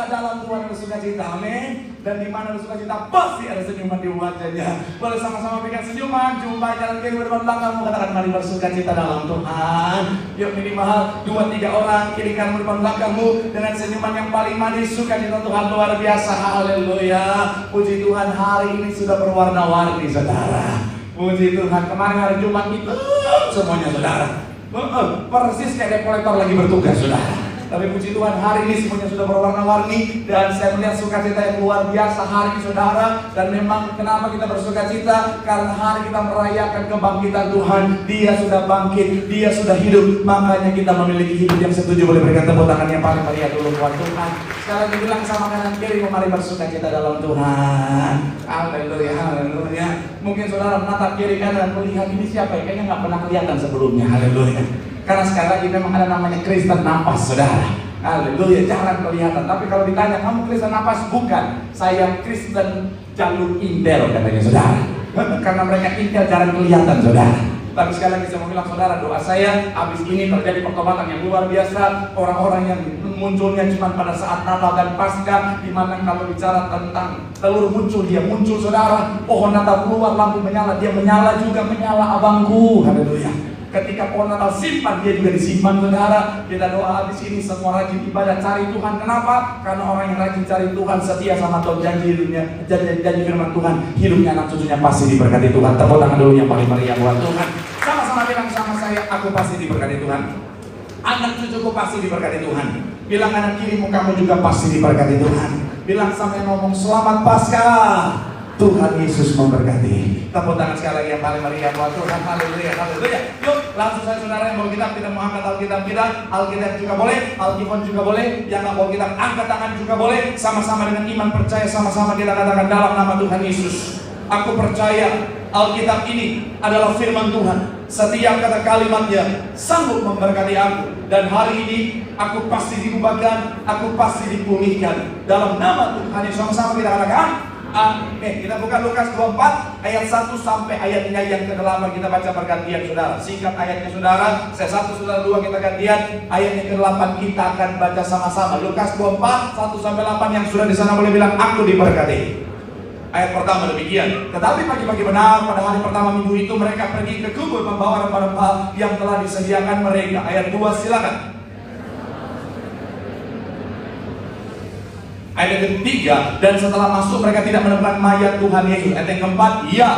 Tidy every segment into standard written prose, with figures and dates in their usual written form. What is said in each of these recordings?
biasa dalam Tuhan ada sukacita, amin. Dan di mana ada sukacita pasti ada senyuman di wajahnya. Boleh sama-sama berikan senyuman, jumpai jalan kiri depan belakangmu, katakan mari bersukacita dalam Tuhan. Yuk minimal 2-3 orang kiri kanan depan belakangmu dengan senyuman yang paling manis. Sukacita Tuhan luar biasa, haleluya. Puji Tuhan, hari ini sudah berwarna-warni saudara. Puji Tuhan, kemarin hari Jumat itu semuanya saudara, persis kayak kolektor lagi bertugas saudara. Tapi puji Tuhan, hari ini semuanya sudah berwarna-warni dan saya melihat sukacita yang luar biasa hari ini saudara. Dan memang kenapa kita bersukacita? Karena hari kita merayakan kebangkitan Tuhan. Dia sudah bangkit, Dia sudah hidup. Makanya kita memiliki hidup yang setuju. Boleh berikan tepuk tangan yang paling meriah dulu buat Tuhan. Sekarang dibilang sama kanan kiri, mari bersukacita dalam Tuhan. Haleluya, haleluya. Mungkin saudara menatap kiri kanan melihat ini siapa ya? Kayaknya nggak pernah kelihatan sebelumnya. Haleluya. Karena sekali lagi memang ada namanya Kristen napas saudara. Haleluya, jarang kelihatan. Tapi kalau ditanya kamu Kristen napas, bukan. Saya Kristen jalur intel katanya saudara. Karena mereka intel jarang kelihatan saudara. Tapi sekali lagi saya mau bilang saudara, doa saya habis ini terjadi pertobatan yang luar biasa. Orang-orang yang munculnya cuma pada saat Natal dan Paskah, di mana kalau bicara tentang telur muncul, dia muncul saudara. Pohon Natal keluar, lampu menyala, dia menyala juga, menyala abangku. Haleluya. Ketika pohon Natal simpan, dia juga disimpan saudara. Kita doa habis ini semua rajin ibadah cari Tuhan. Kenapa? Karena orang yang rajin cari Tuhan, setia sama Tuhan, janji hidupnya, janji firman Tuhan, hidupnya anak cucunya pasti diberkati Tuhan. Tepuk tangan dulu yang paling meriah buat Tuhan. Sama-sama bilang sama saya, aku pasti diberkati Tuhan. Anak cucuku pasti diberkati Tuhan. Bilang kanan kirimu, kamu juga pasti diberkati Tuhan. Bilang sampai ngomong selamat Paskah. Tuhan Yesus memberkati. Tepuk tangan sekali lagi yang paling meriah buat Tuhan. Haleluya, haleluya. Yuk, langsung saya saudara yang bawa kitab, kita mau angkat Alkitab kita. Alkitab juga boleh, Alkitab juga boleh. Yang nggak bawa kitab, angkat tangan juga boleh. Sama-sama dengan iman percaya, sama-sama kita katakan dalam nama Tuhan Yesus. Aku percaya Alkitab ini adalah firman Tuhan. Setiap kata kalimatnya sanggup memberkati aku. Dan hari ini aku pasti diubahkan, aku pasti dipulihkan. Dalam nama Tuhan Yesus, sama-sama kita katakan amin. Kita buka Lukas 24 ayat 1 sampai ayatnya yang ke-8 kita baca pergantian saudara. Singkat ayatnya saudara, saya 1 saudara 2 kita gantian. Ayatnya ke-8 kita akan baca sama-sama. Lukas 24 1 sampai 8 yang sudah di sana boleh bilang aku diberkati. Ayat pertama demikian. Tetapi pagi-pagi benar pada hari pertama minggu itu mereka pergi ke kubur membawa rempah-rempah yang telah disediakan mereka. Ayat 2 silakan. Ayat yang ketiga, dan setelah masuk mereka tidak menemukan mayat Tuhan Yesus. Ayat yang keempat, ya.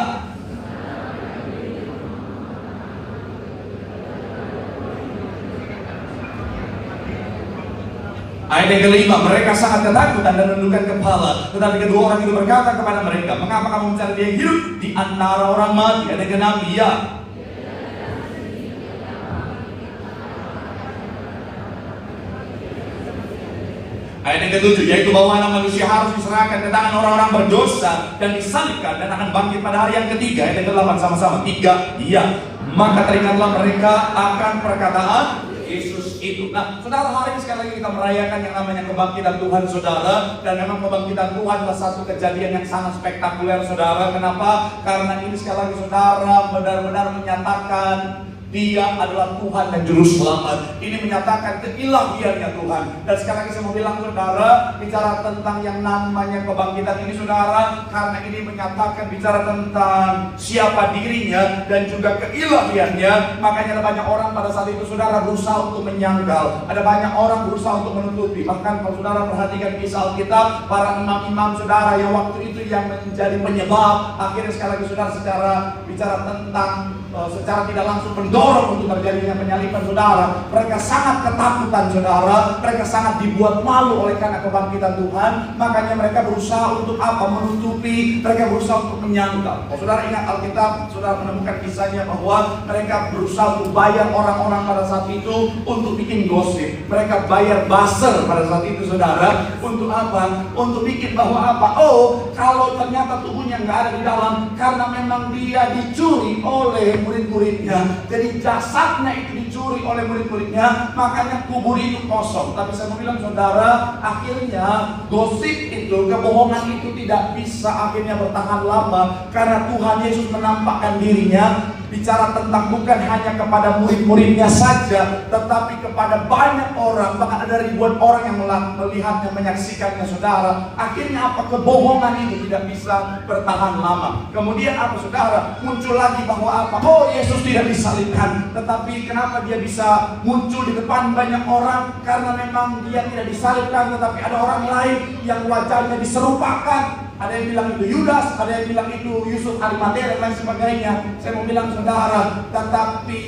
Ayat yang kelima, mereka sangat ketakutan dan menundukkan kepala. Tetapi kedua orang itu berkata kepada mereka, mengapa kamu mencari dia yang hidup di antara orang mati? Ayat yang keenam, ya. Ayat yang ketujuh, yaitu bahwa anak manusia harus diserahkan ke tangan orang-orang berdosa dan disalibkan dan akan bangkit pada hari yang ketiga. Ayat yang ke-8 sama-sama. 3, iya. Maka teringatlah mereka akan perkataan Yesus itu. Nah, saudara, hari ini sekali lagi kita merayakan yang namanya kebangkitan Tuhan saudara. Dan memang kebangkitan Tuhan adalah satu kejadian yang sangat spektakuler saudara. Kenapa? Karena ini sekali lagi saudara benar-benar menyatakan Dia adalah Tuhan dan Juru Selamat. Ini menyatakan keilahiannya Tuhan. Dan sekali lagi saya mau bilang saudara, bicara tentang yang namanya kebangkitan ini saudara, karena ini menyatakan bicara tentang siapa dirinya dan juga keilahiannya. Makanya ada banyak orang pada saat itu saudara berusaha untuk menyangkal. Ada banyak orang berusaha untuk menutupi. Bahkan kalau saudara perhatikan kisah Alkitab, para imam-imam saudara yang waktu itu yang menjadi penyebab, akhirnya sekali lagi saudara secara bicara tentang secara tidak langsung mendorong untuk terjadinya penyaliban saudara. Mereka sangat ketakutan saudara. Mereka sangat dibuat malu oleh karena kebangkitan Tuhan. Makanya mereka berusaha untuk apa? Menutupi. Mereka berusaha untuk menyangkal. Kalau saudara ingat Alkitab, saudara menemukan kisahnya bahwa mereka berusaha untuk bayar orang-orang pada saat itu untuk bikin gosip. Mereka bayar buzzer pada saat itu saudara. Untuk apa? Untuk bikin bahwa apa? Oh, kalau ternyata tubuhnya nggak ada di dalam karena memang dia dicuri oleh murid-muridnya. Jadi jasadnya itu dicuri oleh murid-muridnya, makanya kubur itu kosong. Tapi saya mau bilang saudara, akhirnya gosip itu, kebohongan itu tidak bisa akhirnya bertahan lama. Karena Tuhan Yesus menampakkan dirinya bicara tentang bukan hanya kepada murid-muridnya saja, tetapi kepada banyak orang, bahkan ada ribuan orang yang melihatnya, menyaksikannya, saudara. Akhirnya apa? Kebohongan itu tidak bisa bertahan lama. Kemudian apa, saudara? Muncul lagi bahwa apa? Oh, Yesus tidak disalibkan. Tetapi kenapa dia bisa muncul di depan banyak orang? Karena memang dia tidak disalibkan, tetapi ada orang lain yang wajahnya diserupakan. Ada yang bilang itu Yudas, ada yang bilang itu Yusuf Arimatea dan lain sebagainya. Saya mau bilang, saudara, tetapi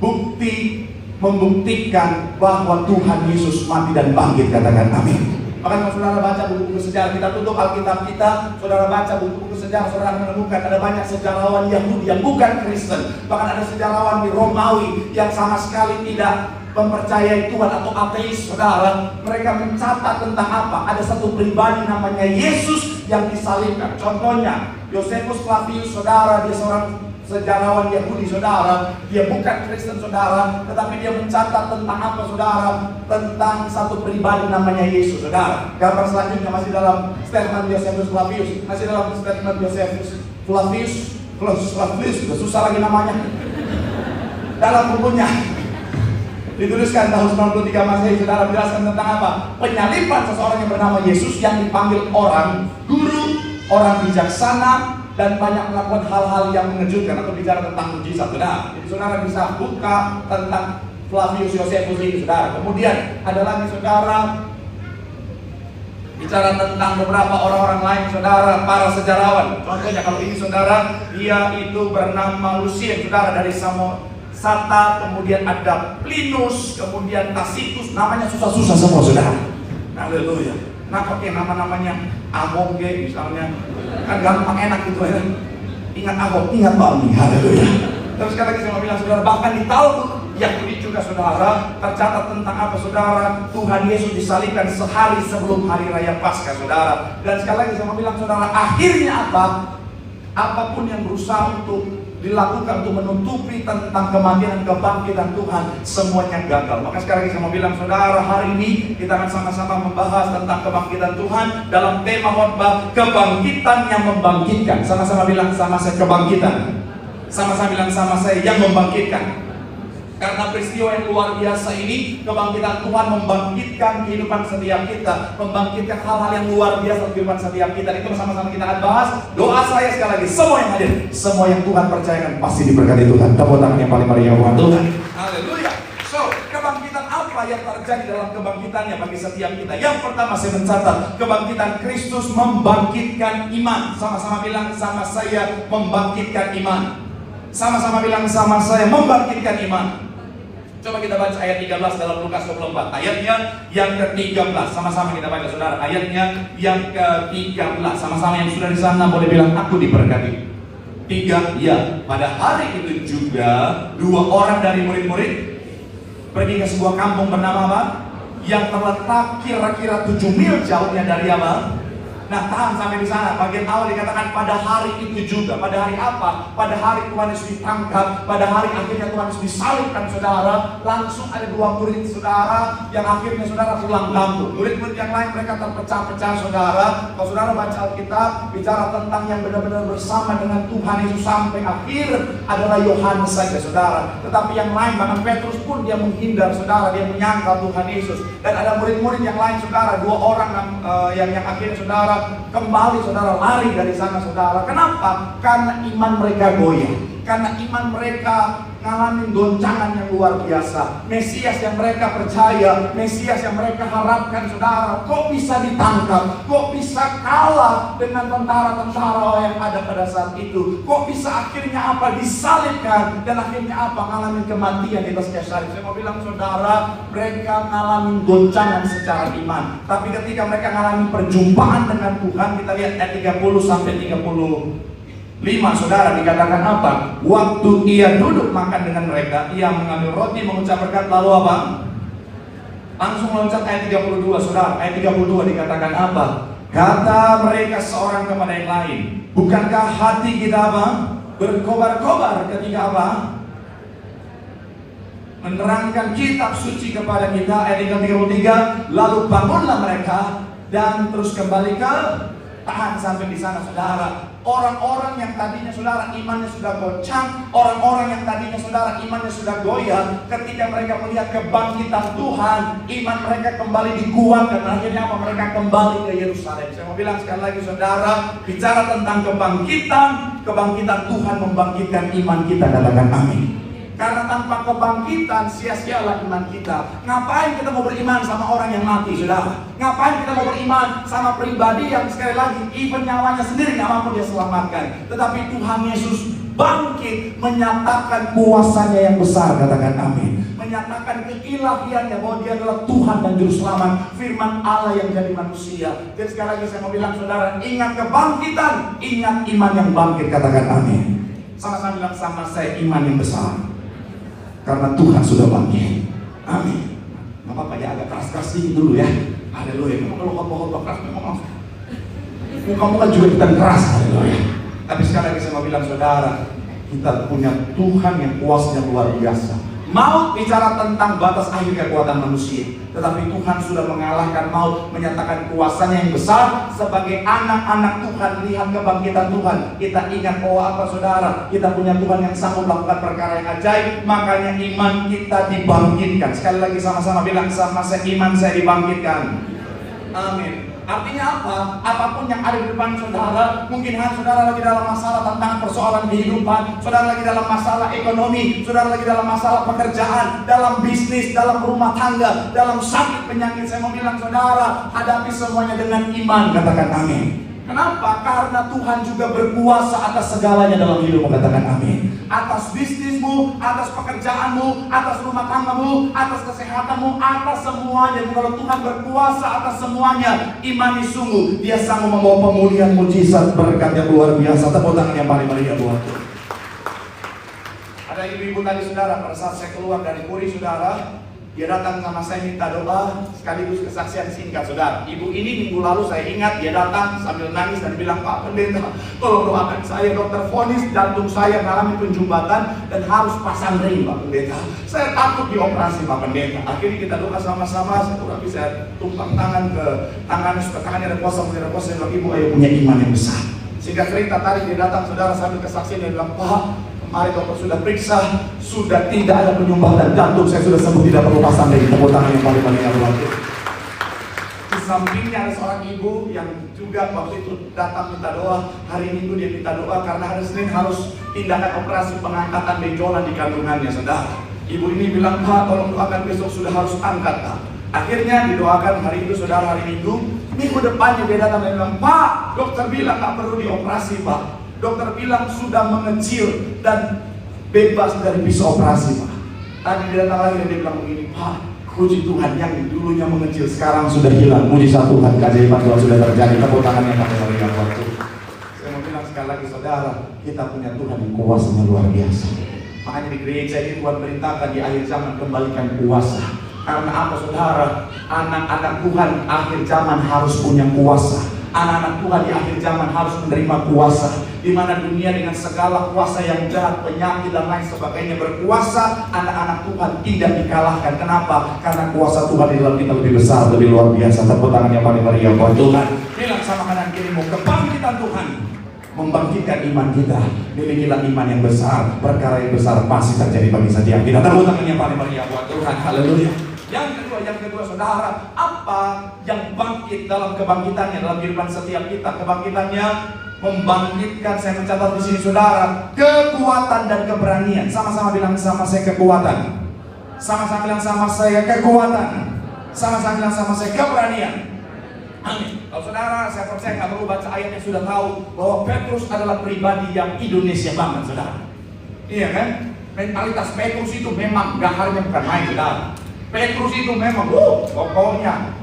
bukti membuktikan bahwa Tuhan Yesus mati dan bangkit. Katakan amin. Makanya saudara baca buku-buku sejarah, kita tutup Alkitab kita, saudara baca buku-buku sejarah, saudara menemukan ada banyak sejarawan Yahudi yang bukan Kristen. Bahkan ada sejarawan di Romawi yang sama sekali tidak mempercayai Tuhan atau ateis, saudara. Mereka mencatat tentang apa? Ada satu pribadi namanya Yesus yang disalibkan. Contohnya Josephus Flavius, saudara, dia seorang sejarawan Yahudi, saudara. Dia bukan Kristen, saudara, tetapi dia mencatat tentang apa, saudara? Tentang satu pribadi namanya Yesus, saudara. Gambar selanjutnya masih dalam statement Josephus Flavius, masih dalam statement Josephus Flavius, sudah susah lagi namanya. Dalam bukunya dituliskan tahun 93 Masehi, saudara, menjelaskan tentang apa? Penyaliban seseorang yang bernama Yesus yang dipanggil orang guru, orang bijaksana, dan banyak melakukan hal-hal yang mengejutkan atau bicara tentang mujizat, saudara. Jadi saudara bisa buka tentang Flavius Josephus ini, saudara. Kemudian ada lagi, saudara, bicara tentang beberapa orang-orang lain, saudara, para sejarawan. Contohnya kalau ini, saudara, dia itu bernama Lucien, saudara, dari Samosata, kemudian ada Plinus, kemudian Tacitus. Namanya susah-susah semua, saudara. Haleluya. Nah, pakai nama-namanya Ahok misalnya, kan gampang, enak gitu ya. Ingat Ahok, ingat Bami. Haleluya. Terus sekali lagi saya mau bilang, saudara, bahkan di Talmud Yahudi juga, saudara, tercatat tentang apa, saudara? Tuhan Yesus disalibkan sehari sebelum hari raya Paskah, saudara. Dan sekali lagi saya mau bilang, saudara, akhirnya apa? Apapun yang berusaha untuk dilakukan untuk menutupi tentang kematian dan kebangkitan Tuhan, semuanya gagal. Maka sekali lagi saya mau bilang, saudara, hari ini kita akan sama-sama membahas tentang kebangkitan Tuhan dalam tema khotbah kebangkitan yang membangkitkan. Sama-sama bilang sama saya, kebangkitan. Sama-sama bilang sama saya, yang membangkitkan. Karena peristiwa yang luar biasa ini, kebangkitan Tuhan membangkitkan kehidupan setiap kita, membangkitkan hal-hal yang luar biasa kehidupan setiap kita. Itu sama-sama kita akan bahas. Doa saya sekali lagi, semua yang hadir, semua yang Tuhan percayakan pasti diberkati Tuhan. Tepuk tangan yang paling meriah buat Tuhan. Haleluya. So, kebangkitan apa yang terjadi dalam kebangkitannya bagi setiap kita? Yang pertama saya mencatat, kebangkitan Kristus membangkitkan iman. Sama-sama bilang sama saya, membangkitkan iman. Sama-sama bilang sama saya, membangkitkan iman. Coba kita baca ayat 13 dalam Lukas 24. Ayatnya yang ke-13. Sama-sama kita baca, saudara. Ayatnya yang ke-13. Sama-sama yang sudah di sana boleh bilang aku diberkati. 3, ya. Pada hari itu juga 2 orang dari murid-murid pergi ke sebuah kampung bernama apa? Yang terletak kira-kira 7 mil jauhnya dari apa? Nah, tahan sampai di sana. Bagian awal dikatakan pada hari itu juga. Pada hari apa? Pada hari Tuhan Yesus ditangkap. Pada hari akhirnya Tuhan Yesus disalibkan, saudara. Langsung ada 2 murid, saudara, yang akhirnya saudara pulang kampung. Murid-murid yang lain mereka terpecah-pecah, saudara. Kalau saudara baca Alkitab, bicara tentang yang benar-benar bersama dengan Tuhan Yesus sampai akhir adalah Yohanes saja, saudara. Tetapi yang lain, bahkan Petrus pun dia menghindar, saudara. Dia menyangkal Tuhan Yesus. Dan ada murid-murid yang lain, saudara. 2 orang yang akhirnya, saudara, kembali, saudara, lari dari sana, saudara. Kenapa? Karena iman mereka goyah. Karena iman mereka ngalamin goncangan yang luar biasa. Mesias yang mereka percaya, Mesias yang mereka harapkan, saudara, kok bisa ditangkap? Kok bisa kalah dengan tentara-tentara yang ada pada saat itu? Kok bisa akhirnya apa? Disalibkan. Dan akhirnya apa? Ngalamin kematian di atas kayu salib. Saya mau bilang, saudara, mereka ngalamin goncangan secara iman. Tapi ketika mereka ngalamin perjumpaan dengan Tuhan, kita lihat ayat 30 sampai 35, saudara, dikatakan apa? Waktu ia duduk makan dengan mereka, ia mengambil roti, mengucap berkat, lalu apa? Langsung meloncat ayat 32, saudara. Ayat 32 dikatakan apa? Kata mereka seorang kepada yang lain, bukankah hati kita apa? Berkobar-kobar ketika apa? Menerangkan kitab suci kepada kita. Ayat 33, lalu bangunlah mereka dan terus kembali ke Tahan sampai di sana saudara. Orang-orang yang tadinya saudara imannya sudah goncang, orang-orang yang tadinya saudara imannya sudah goyah, ketika mereka melihat kebangkitan Tuhan, iman mereka kembali dikuatkan. Akhirnya apa? Mereka kembali ke Yerusalem. Saya mau bilang sekali lagi saudara, bicara tentang kebangkitan Tuhan membangkitkan iman kita. Katakan amin. Karena tanpa kebangkitan sia-sialah iman kita. Ngapain kita mau beriman sama orang yang mati, saudara? Ngapain kita mau beriman sama pribadi yang sekali lagi even nyawanya sendiri nggak mampu dia selamatkan? Tetapi Tuhan Yesus bangkit menyatakan kuasanya yang besar. Katakan amin. Menyatakan keilahiannya bahwa dia adalah Tuhan dan Juru Selamat, firman Allah yang jadi manusia. Jadi sekali lagi saya mau bilang saudara, ingat kebangkitan, ingat iman yang bangkit. Katakan amin. Sama-sama bilang sama saya, iman yang besar. Karena Tuhan sudah bangkit. Amin. Gak apa-apa ya, agak keras-keras dikit dulu ya. Haleluya. Memang kalau khotbah keras memang muka-muka juga kita keras. Haleluya. Tapi sekali lagi saya mau bilang saudara, kita punya Tuhan yang kuasanya luar biasa. Maut bicara tentang batas akhir kekuatan manusia, tetapi Tuhan sudah mengalahkan maut, menyatakan kuasanya yang besar. Sebagai anak-anak Tuhan, lihat kebangkitan Tuhan. Kita ingat bahwa apa saudara? Kita punya Tuhan yang sanggup melakukan perkara yang ajaib. Makanya iman kita dibangkitkan. Sekali lagi sama-sama bilang sama saya, iman saya dibangkitkan. Amin. Artinya apa? Apapun yang ada di depan saudara, mungkin saudara lagi dalam masalah tentang persoalan kehidupan, saudara lagi dalam masalah ekonomi, saudara lagi dalam masalah pekerjaan, dalam bisnis, dalam rumah tangga, dalam sakit penyakit. Saya mau bilang saudara, hadapi semuanya dengan iman. Katakan amin. Kenapa? Karena Tuhan juga berkuasa atas segalanya dalam hidupmu. Katakan amin. Atas bisnismu, atas pekerjaanmu, atas rumah tanggamu, atas kesehatanmu, atas semuanya. Kalau Tuhan berkuasa atas semuanya, imani sungguh, Dia sanggup membawa pemulihan, mujizat, berkat yang luar biasa. Tepuk tangan yang paling meriah buat Tuhan. Ada ibu-ibu tadi saudara, pada saat saya keluar dari Puri saudara, dia datang sama saya minta doa sekaligus kesaksian singkat saudara. Ibu ini minggu lalu saya ingat dia datang sambil nangis dan bilang, Pak Pendeta, tolong doakan saya, dokter vonis jantung saya mengalami penjumbatan dan harus pasang ring Pak Pendeta. Saya takut dioperasi Pak Pendeta. Akhirnya kita doa sama-sama, saya kurang bisa tumpang tangan ke tangannya, supaya tangannya ada kuasa, saya bilang, Ibu ayo punya iman yang besar. Sehingga cerita tadi dia datang saudara sambil kesaksian, dia bilang, Pak, mari dokter sudah periksa, sudah tidak ada penyumbatan jantung, saya sudah sembuh, tidak perlu pasang lagi. Tepuk tangan yang paling luar biasa. Di sampingnya ada seorang ibu yang juga waktu itu datang minta doa. Hari Minggu dia minta doa karena hari Senin harus tindakan operasi pengangkatan benjolan di kandungannya saudara. Ibu ini bilang, Pak tolong doakan besok sudah harus angkat Pak. Akhirnya didoakan hari itu saudara, hari Minggu. Minggu depannya dia datang dan bilang, Pak dokter bilang tak perlu dioperasi Pak. Dokter bilang sudah mengecil dan bebas dari pisau operasi Pak. Tadi dia datang lagi dan dia bilang begini, Pak puji Tuhan yang dulunya mengecil sekarang sudah hilang. Mujizat Tuhan, keajaiban Tuhan sudah terjadi. Tepuk tangan yang paling meriah buat Tuhan. Saya mau bilang sekali lagi saudara, kita punya Tuhan yang kuasa luar biasa. Makanya di gereja ini Tuhan perintahkan di akhir zaman kembalikan kuasa. Karena apa saudara? Anak-anak Tuhan akhir zaman harus punya kuasa. Anak-anak Tuhan di akhir zaman harus menerima kuasa, di mana dunia dengan segala kuasa yang jahat, penyakit dan lain sebagainya berkuasa. Anak-anak Tuhan tidak dikalahkan. Kenapa? Karena kuasa Tuhan di dalam kita lebih besar, lebih luar biasa. Tepuk tangan yang paling meriah buat Tuhan. Bilang sama kanan kirimu, kebangkitan Tuhan membangkitkan iman kita. Milikilah iman yang besar, perkara yang besar pasti terjadi bagi setiap kita. Tepuk tangan yang paling meriah buat Tuhan. Haleluya. Yang kedua saudara, apa yang bangkit dalam kebangkitannya dalam kehidupan setiap kita? Kebangkitannya membangkitkan, saya mencatat di sini saudara, kekuatan dan keberanian. Sama-sama bilang sama saya kekuatan. Sama-sama bilang sama saya kekuatan. Sama-sama bilang sama saya keberanian. Amin. Kalau saudara, saya percaya nggak perlu baca ayatnya sudah tahu bahwa Petrus adalah pribadi yang Indonesia banget saudara. Iya kan? Mentalitas Petrus itu memang gaharnya bukan main saudara. Petrus itu memang, pokoknya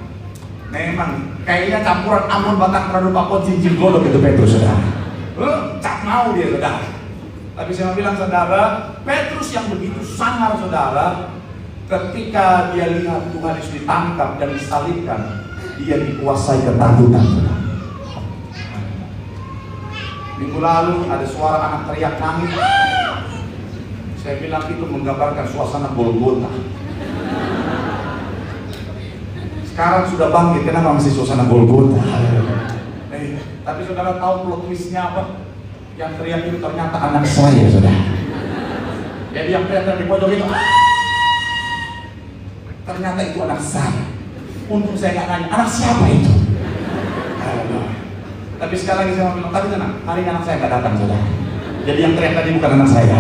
memang kayaknya campuran Ambon, Batak, Radu, Papua, Cincin, Golok itu Petrus saudara. Cap mau dia saudara. Tapi saya mau bilang saudara, Petrus yang begitu sangar saudara, ketika dia lihat Tuhan Yesus ditangkap dan disalibkan, dia dikuasai ketakutan saudara. Minggu lalu ada suara anak teriak nangis. Saya bilang itu menggambarkan suasana Golgota. Sekarang sudah bangkit, kenapa masih suasana Golgota? Tapi saudara tahu plot twistnya apa? Yang teriak itu ternyata anak saya, saudara. Jadi yang teriak di pojok itu, ternyata itu anak saya. Untung saya nggak nanya, anak siapa itu? Tapi sekali lagi saya mau bilang, tapi tenang, hari ini anak saya nggak datang, saudara. Jadi yang teriak tadi bukan anak saya.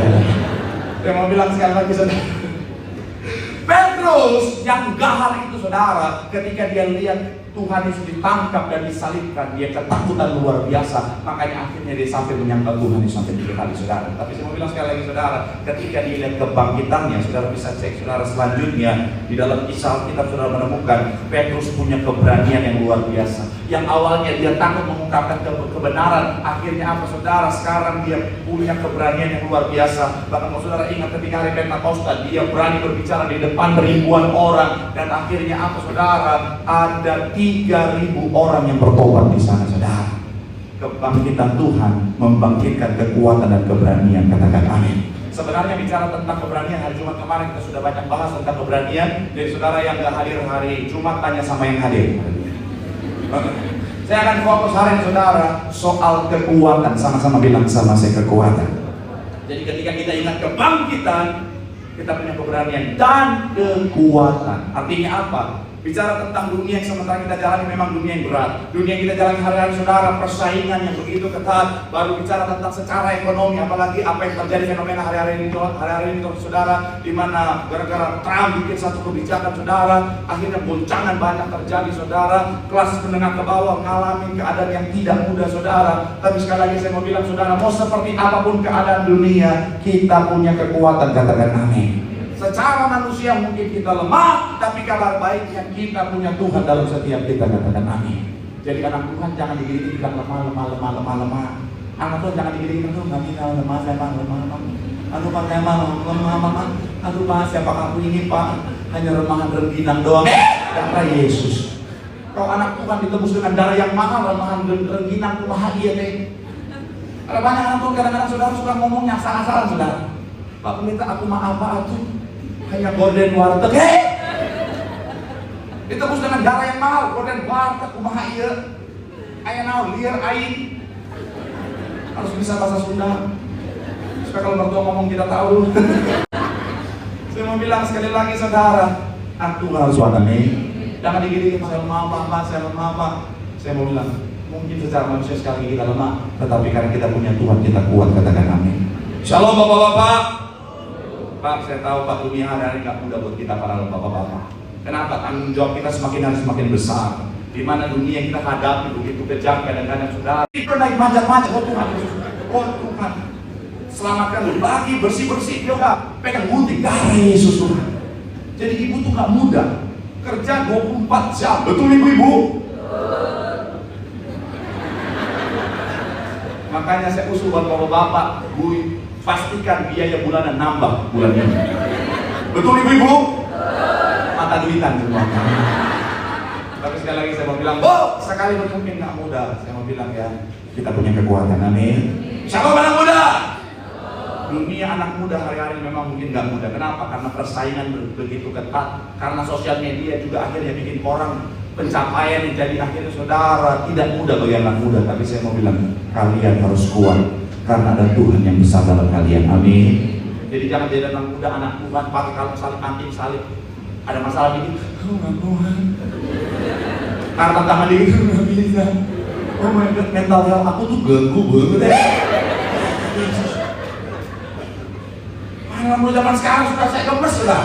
Saya mau bilang sekali lagi, saudara. Petrus yang gahar itu, saudara, ketika dia lihat Tuhan Yesus ditangkap dan disalibkan, dia ketakutan luar biasa. Makanya akhirnya dia sampai menyangkal Tuhan Yesus sampai 3 kali, saudara. Tapi saya mau bilang sekali lagi, saudara, ketika dia lihat kebangkitannya, saudara bisa cek, saudara, selanjutnya di dalam kisah kita saudara menemukan Petrus punya keberanian yang luar biasa. Yang awalnya dia takut mengungkapkan kebenaran, akhirnya apa, saudara? Sekarang dia punya keberanian yang luar biasa. Bahkan kalau saudara ingat ketika hari Pentakosta, dia berani berbicara di depan ribuan orang, dan akhirnya apa, saudara? Ada 3.000 orang yang bertobat di sana, saudara. Kebangkitan Tuhan membangkitkan kekuatan dan keberanian, katakan amin. Sebenarnya bicara tentang keberanian, hari Jumat kemarin kita sudah banyak bahas tentang keberanian. Jadi saudara yang gak hadir hari Jumat, tanya sama yang hadir. Saya akan fokus hari ini, saudara, soal kekuatan. Sama-sama bilang sama saya, kekuatan. Jadi ketika kita ingat kebangkitan, kita punya keberanian dan kekuatan. Artinya apa? Bicara tentang dunia yang sementara kita jalani memang dunia yang berat. Dunia yang kita jalani hari-hari, saudara, persaingan yang begitu ketat. Baru bicara tentang secara ekonomi, apalagi apa yang terjadi fenomena hari-hari ini, saudara, di mana gara-gara Trump bikin satu kebijakan, saudara, akhirnya goncangan banyak terjadi, saudara. Kelas menengah ke bawah mengalami keadaan yang tidak mudah, saudara. Tapi sekali lagi saya mau bilang, saudara, mau seperti apapun keadaan dunia, kita punya kekuatan, katakan amin. Secara manusia mungkin kita lemah, tapi kabar baiknya kita punya Tuhan dalam setiap kita, katakan amin. Jadi anak Tuhan jangan digigit bilang lemah. Anak Tuhan jangan digigit tuh nggak bisa lemah. Aduh pak saya lemah. Aduh pak siapa aku ini pak, hanya remahan rengginang doang. Kata Yesus. Kalau anak Tuhan ditebus dengan darah yang mahal, remahan rengginang tuh mahal iya deh. Ada banyak anak Tuhan kadang-kadang saudara suka ngomongnya salah-salah, saudara. Pak pendeta aku maaf pak atuh. Hanya gorden warteg, ditebus dengan darah yang mahal. Gorden warteg, kumaha iya, aya naon liar aing, harus bisa bahasa Sunda supaya kalau mertua ngomong kita tahu. Saya mau bilang sekali lagi, saudara, aku harus suara nih, jangan digigit saya lemah pak, saya lemah pak. Saya mau bilang, mungkin secara manusia sekali kita lemah, tetapi karena kita punya Tuhan kita kuat, katakan amin. Shalom bapak-bapak. Pak, saya tahu Pak, dunia hari-hari gak mudah buat kita para bapak-bapak. Kenapa? Tanggung jawab kita semakin hari semakin besar. Di mana dunia yang kita hadapi begitu kejam, kadang-kadang sudah itu naik manjat-manjat. Oh Tuhan, oh Tuhan, selamatkan lagi bersih-bersih. Dia udah pegang gunting darah Yesus Tuhan. Jadi ibu tuh gak mudah, kerja 24 jam. Betul ibu-ibu? Makanya saya usul buat bapak-bapak, Bu, pastikan biaya bulanan nambah bulan ini. Betul ibu-ibu? Mata duitan semua. Tapi sekali lagi saya mau bilang, sekali mungkin nggak mudah. Saya mau bilang ya, kita punya kekuatan, amin. Siapa anak muda? Dunia anak muda hari-hari memang mungkin nggak mudah. Kenapa? Karena persaingan begitu ketat. Karena sosial media juga akhirnya bikin orang pencapaian yang jadi akhirnya, saudara, tidak mudah bagi anak muda. Tapi saya mau bilang, kalian harus kuat. Karena ada Tuhan yang besar dalam kalian, amin. Jadi jangan jadi anak muda, anak Tuhan pakai kalung salib, anting salib. Ada masalah ini, nggak Tuhan. Karena tangan diri nggak bisa. Oh my God, mental health aku tuh ganggu banget ya. Anak muda zaman sekarang sudah saya gemes lah.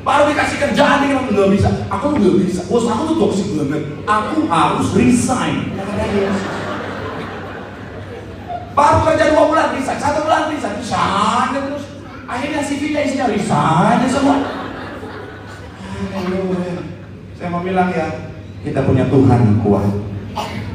Baru dikasih kerjaan dia nggak bisa. Aku nggak bisa. Bos aku tuh toksik banget. Aku harus resign. Baru kerja 2 bulan resign, 1 bulan resign, resign terus. Akhirnya CV-nya isinya resign semua. Saya mau bilang ya, kita punya Tuhan yang kuat.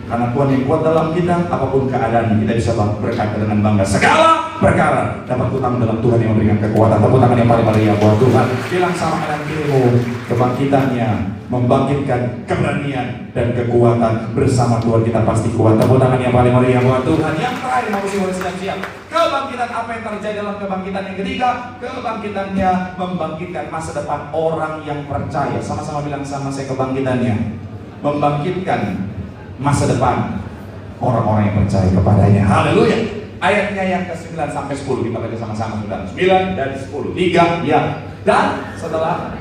Karena Tuhan yang kuat dalam kita, apapun keadaan kita bisa berkata dengan bangga. Segala perkara dapat utang dalam Tuhan yang memberikan kekuatan. Tepuk tangan yang paling meriah buat Tuhan. Bilang sama kanan kirimu, kebangkitannya membangkitkan keberanian dan kekuatan. Bersama Tuhan kita pasti kuat. Tepuk tangan yang paling meriah buat Tuhan. Yang terakhir, mau siap-siap. Kebangkitan apa yang terjadi dalam kebangkitan yang ketiga? Kebangkitannya membangkitkan masa depan orang yang percaya. Sama-sama bilang sama saya, kebangkitannya membangkitkan masa depan orang-orang yang percaya kepadanya. Haleluya. Ayatnya yang ke-9 sampai 10 kita baca sama-sama, saudara. 9 dan 10. 3 ya. Dan setelah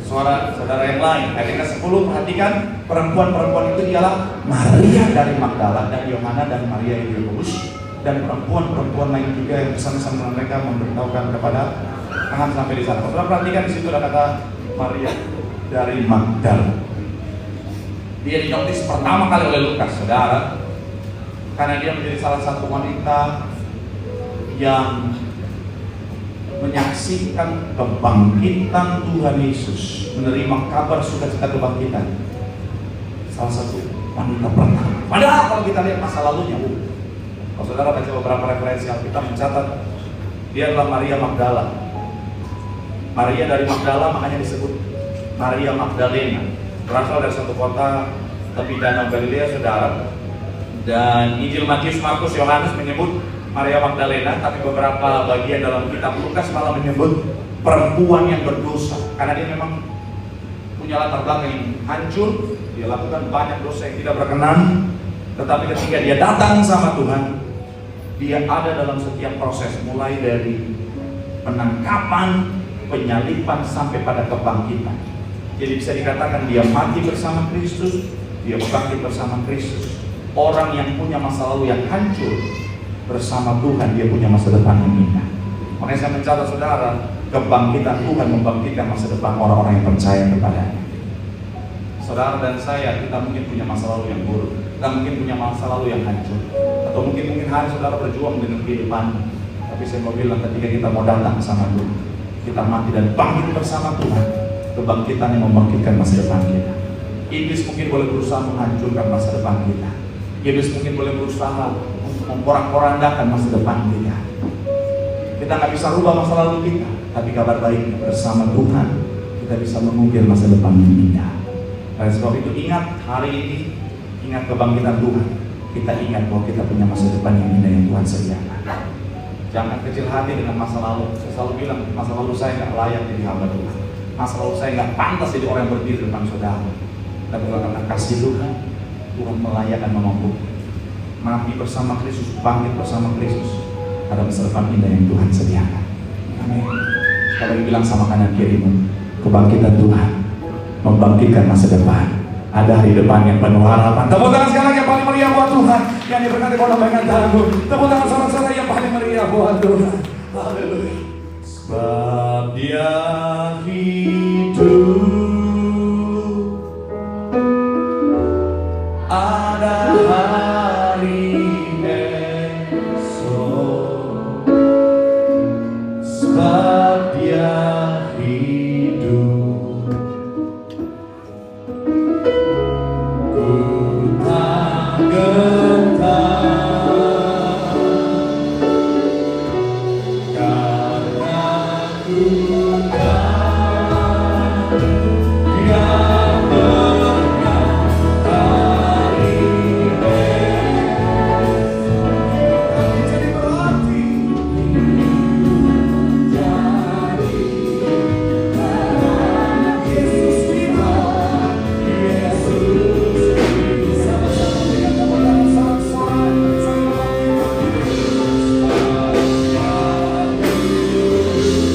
suara saudara yang lain, ayat ke-10, perhatikan, perempuan-perempuan itu ialah Maria dari Magdala dan Yohana dan Maria ibu Yakobus dan perempuan-perempuan lain juga yang bersama-sama dengan mereka memberitahukan kepada tangan sampai di sana. Saudara perhatikan di situ ada kata Maria dari Magdala. Dia dinotis pertama kali oleh Lukas, saudara, karena dia menjadi salah satu wanita yang menyaksikan kebangkitan Tuhan Yesus, menerima kabar sukacita kebangkitan. Salah satu wanita pertama. Padahal kalau kita lihat masa lalunya, kalau saudara baca beberapa referensi Alkitab mencatat dia adalah Maria Magdala. Maria dari Magdala makanya disebut Maria Magdalena. Berasal dari satu kota tepi danau Galilea, saudara. Dan Injil Matius, Markus, Yohanes menyebut Maria Magdalena, tapi beberapa bagian dalam kitab Lukas malah menyebut perempuan yang berdosa, karena dia memang punya latar belakang yang hancur. Dia lakukan banyak dosa yang tidak berkenan, tetapi ketika dia datang sama Tuhan, dia ada dalam setiap proses, mulai dari penangkapan, penyaliban sampai pada kebangkitan. Jadi bisa dikatakan dia mati bersama Kristus, dia bangkit bersama Kristus. Orang yang punya masa lalu yang hancur, bersama Tuhan dia punya masa depan yang indah. Makanya saya mencatat, saudara, kebangkitan Tuhan membangkitkan masa depan orang-orang yang percaya kepadanya. Saudara dan saya, kita mungkin punya masa lalu yang buruk, kita mungkin punya masa lalu yang hancur, atau mungkin hari saudara berjuang dengan kehidupan. Tapi saya mau bilang, ketika kita mau datang sama Tuhan, kita mati dan bangkit bersama Tuhan, kebangkitan yang membangkitkan masa depan kita. Iblis mungkin boleh berusaha menghancurkan masa depan kita. Iblis mungkin boleh berusaha memporak-porandakan masa depan kita. Kita nggak bisa rubah masa lalu kita, tapi kabar baiknya bersama Tuhan kita bisa mengukir masa depan yang indah. Oleh sebab itu ingat hari ini, ingat kebangkitan Tuhan. Kita ingat bahwa kita punya masa depan yang indah yang Tuhan sediakan. Jangan kecil hati dengan masa lalu. Saya selalu bilang, masa lalu saya nggak layak jadi hamba Tuhan. Masa lalu saya nggak pantas jadi orang yang berdiri depan saudara. Tapi karena kasih Tuhan, Tuhan melayakkan memampukan. Mati bersama Kristus, bangkit bersama Kristus. Ada masa depan indah yang Tuhan sediakan. Amin. Kalau dibilang sama kanan kirimu, kebangkitan Tuhan membangkitkan masa depan. Ada hari depan yang penuh harapan. Tepuk tangan sekarang yang paling meriah buat Tuhan, yang diberkati oleh lambaikan tanganmu. Tepuk tangan saudara-saudara yang paling meriah buat Tuhan. Haleluya. Sebab Dia hidup, ada hari esok. Sebab Dia hidup, ku tak gentar, karena ku tahu Dia berkata-hari jadi berarti Yesus kita, Yesus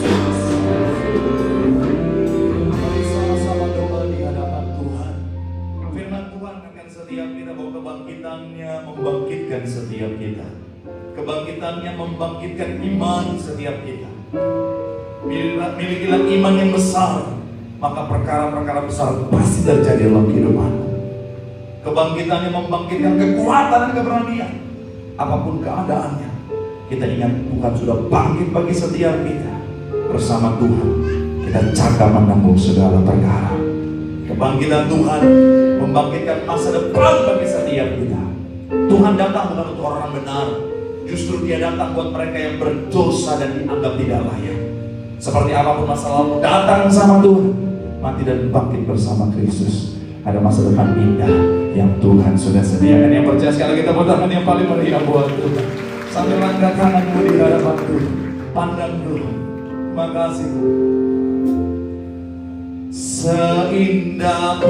sama-sama dengan kemuliaan sorak-sorai sama doa di hadapan Tuhan. Firman Tuhan akan setiap kita bahwa kebangkitannya membangkitkan setiap kita. Kebangkitannya membangkitkan iman setiap kita. Milikilah iman yang besar, maka perkara-perkara besar pasti terjadi dalam kehidupanmu. Kebangkitan yang membangkitkan kekuatan dan keberanian. Apapun keadaannya, kita ingat Tuhan sudah bangkit bagi setiap kita. Bersama Tuhan kita cakap menanggung segala perkara. Kebangkitan Tuhan membangkitkan masa depan bagi setiap kita. Tuhan datang bukan untuk orang benar, justru Dia datang buat mereka yang berdosa dan dianggap tidak layak. Seperti apapun masa lalu, datang sama Tuhan, mati dan bangkit bersama Kristus. Ada masa depan indah yang Tuhan sudah sediakan. Yang percaya sekali kita tangan yang paling meriah buat Tuhan. Sambil langkah kananmu di hadapan Tuhan. Pandang dulu. Terima kasih. Seindah